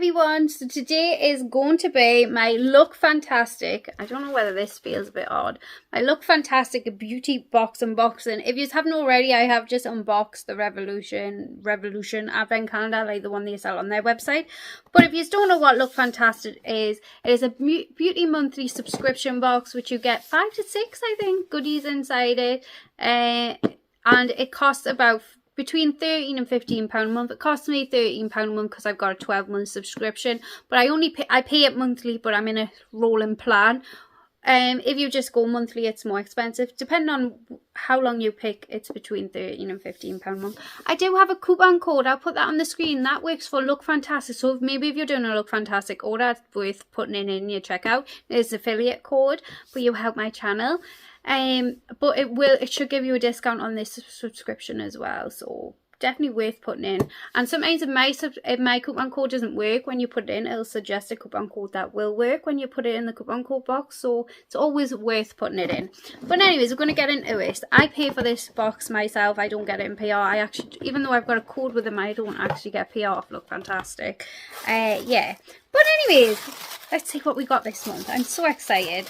everyone, so today is going to be my Lookfantastic, I don't know whether this feels a bit odd, my Lookfantastic beauty box unboxing. If you haven't already, I have just unboxed the Revolution advent calendar, like the one they sell on their website. But if you don't know what Lookfantastic is, it is a beauty monthly subscription box which you get 5 to 6, I think, goodies inside it, and it costs about between £13 and £15 a month. It costs me £13 a month because I've got a 12-month subscription, but I pay it monthly, but I'm in a rolling plan. If you just go monthly, it's more expensive. Depending on how long you pick, it's between £13 and £15 a month. I do have a coupon code. I'll put that on the screen. That works for Lookfantastic. So maybe if you're doing a Lookfantastic order, it's worth putting it in your checkout. It's an affiliate code, but you help my channel. But it should give you a discount on this subscription as well, so definitely worth putting in. And sometimes if my coupon code doesn't work when you put it in, it'll suggest a coupon code that will work when you put it in the coupon code box, so it's always worth putting it in. But anyways, we're going to get into it. I pay for this box myself. I don't get it in PR. I actually, even though I've got a code with them, I don't actually get PR off Lookfantastic. Yeah, but anyways, let's see what we got this month. I'm so excited.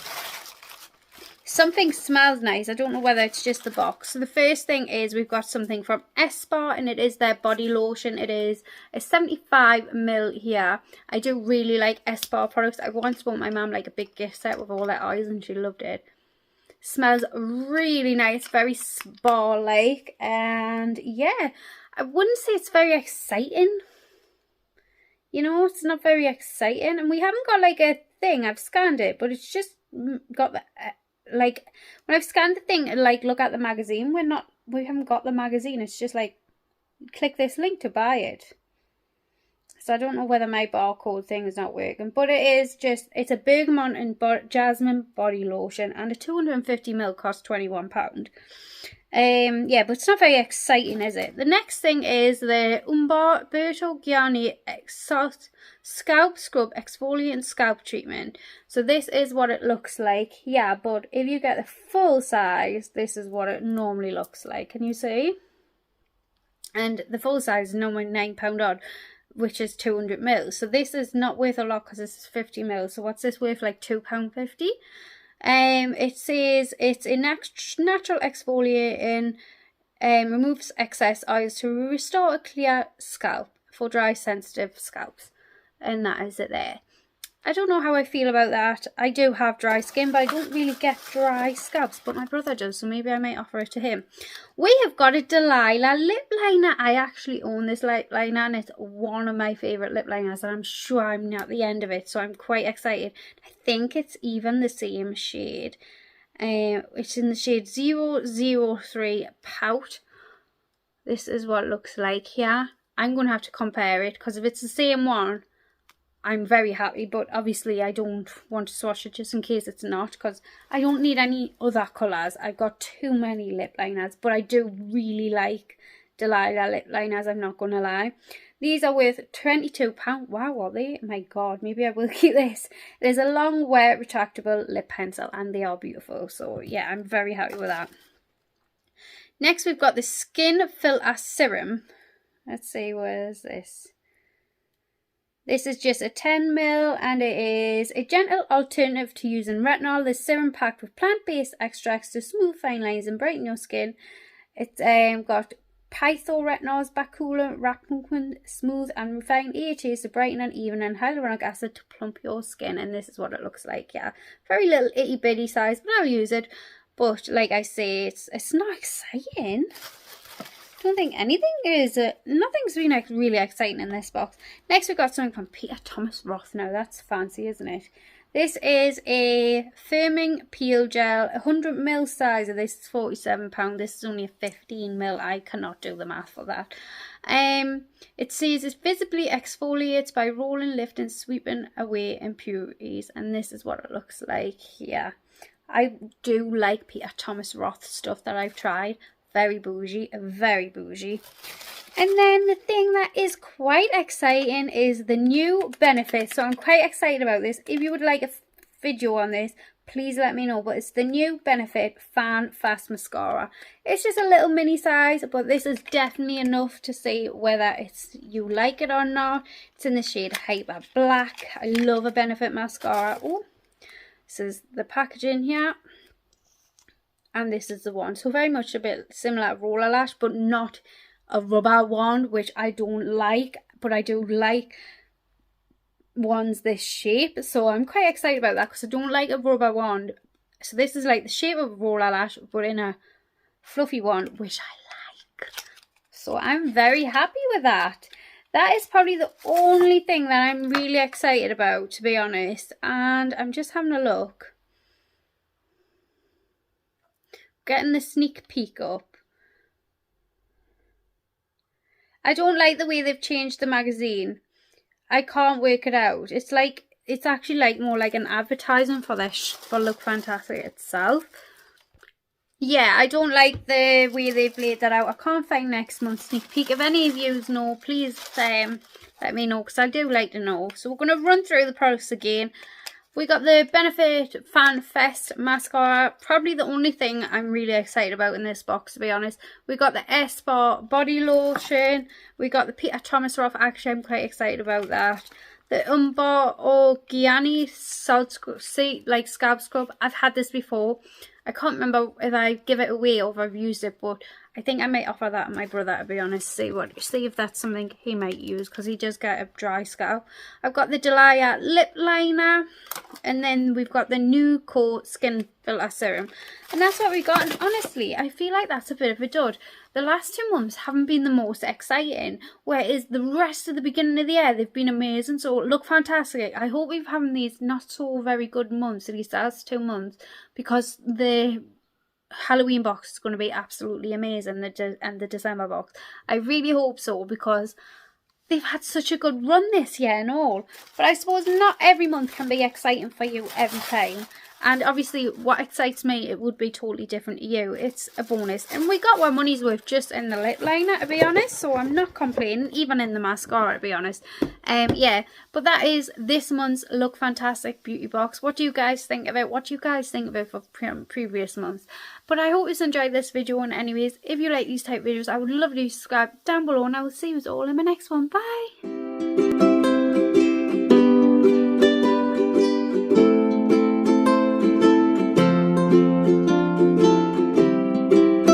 Something smells nice. I don't know whether it's just the box. So the first thing is we've got something from SPA, and it is their body lotion. It is a 75ml here. I do really like SPA products. I once bought my mum like a big gift set with all their oils and she loved it. Smells really nice, very spa-like, and yeah, I wouldn't say it's very exciting. You know, it's not very exciting, and we haven't got like a thing. I've scanned it, but it's just got the... like when I've scanned the thing and like look at the magazine, we haven't got the magazine. It's just like click this link to buy it. So I don't know whether my barcode thing is not working, but it's a bergamot and jasmine body lotion, and a 250ml costs £21. Yeah, but it's not very exciting, is it? The next thing is the Umberto Gianni Scalp Scrub Exfoliant Scalp Treatment. So this is what it looks like. Yeah, but if you get the full size, this is what it normally looks like. Can you see? And the full size is normally £9 odd, which is 200ml. So this is not worth a lot because this is 50ml. So what's this worth? Like £2.50. It says it's a natural exfoliating, removes excess oils to restore a clear scalp for dry, sensitive scalps, and that is it there. I don't know how I feel about that. I do have dry skin, but I don't really get dry scalps, but my brother does, so maybe I might offer it to him. We have got a Delilah lip liner. I actually own this lip liner, and it's one of my favourite lip liners, and I'm sure I'm at the end of it, so I'm quite excited. I think it's even the same shade. It's in the shade 003 Pout. This is what it looks like here. I'm going to have to compare it, because if it's the same one, I'm very happy, but obviously I don't want to swatch it just in case it's not, because I don't need any other colours. I've got too many lip liners, but I do really like Delilah lip liners, I'm not going to lie. These are worth £22. Wow, are they? My God, maybe I will keep this. It is a long wear retractable lip pencil, and they are beautiful. So yeah, I'm very happy with that. Next, we've got the Skin Filter Serum. Let's see, where is this? This is just a 10ml, and it is a gentle alternative to using retinol. This serum packed with plant-based extracts to smooth fine lines and brighten your skin. It's got phytoretinols, bacula, rapamycin, smooth and refined AHAs to brighten and even, and hyaluronic acid to plump your skin. And this is what it looks like. Yeah, very little itty bitty size, but I'll use it. But like I say, it's not exciting. I don't think anything is, nothing's been like really exciting in this box. Next we've got something from Peter Thomas Roth. Now that's fancy, isn't it? This is a firming peel gel, 100ml size of this is £47. This is only a 15ml. I cannot do the math for that. It says it visibly exfoliates by rolling, lifting, sweeping away impurities, and this is what it looks like here. I do like Peter Thomas Roth stuff that I've tried. Very bougie, very bougie. And then the thing that is quite exciting is the new benefits. So I'm quite excited about this. If you would like a video on this, please let me know. But it's the new Benefit Fan Fast Mascara. It's just a little mini size, but this is definitely enough to see whether you like it or not. It's in the shade Hyper Black. I love a Benefit mascara. Oh, this is the packaging here. And this is the one. So very much a bit similar to Roller Lash, but not a rubber wand, which I don't like. But I do like ones this shape. So I'm quite excited about that because I don't like a rubber wand. So this is like the shape of a Roller Lash, but in a fluffy one, which I like. So I'm very happy with that. That is probably the only thing that I'm really excited about, to be honest. And I'm just having a look. Getting the sneak peek up. I don't like the way they've changed the magazine. I can't work it out. It's like, it's actually like more like an advertisement for Lookfantastic itself. Yeah, I don't like the way they've laid that out. I can't find next month's sneak peek. If any of you know, please let me know, because I do like to know. So we're going to run through the products again. We got the Benefit Fan Fest mascara, probably the only thing I'm really excited about in this box, to be honest. We got the S-Bar body lotion. We got the Peter Thomas Roth, actually I'm quite excited about that. The Umbar Organi Salt Scalp Scrub. I've had this before. I can't remember if I give it away or if I've used it, but I think I might offer that to my brother, to be honest. See if that's something he might use, because he does get a dry scalp. I've got the Delia lip liner, and then we've got the new Core Skin Filter Serum, and that's what we got. And honestly, I feel like that's a bit of a dud. The last 2 months haven't been the most exciting, whereas the rest of the beginning of the year, they've been amazing. So look fantastic. I hope we've having these not so very good months, at least the last 2 months, because the Halloween box is going to be absolutely amazing, and the December box. I really hope so, because they've had such a good run this year and all. But I suppose not every month can be exciting for you every time. And obviously what excites me, it would be totally different to you. It's a bonus. And we got our money's worth just in the lip liner, to be honest. So I'm not complaining, even in the mascara, to be honest. Yeah, but that is this month's Lookfantastic beauty box. What do you guys think of it? What do you guys think of it for previous months? But I hope you enjoyed this video. And anyways, if you like these type videos, I would love you to subscribe down below. And I will see you all in my next one. Bye!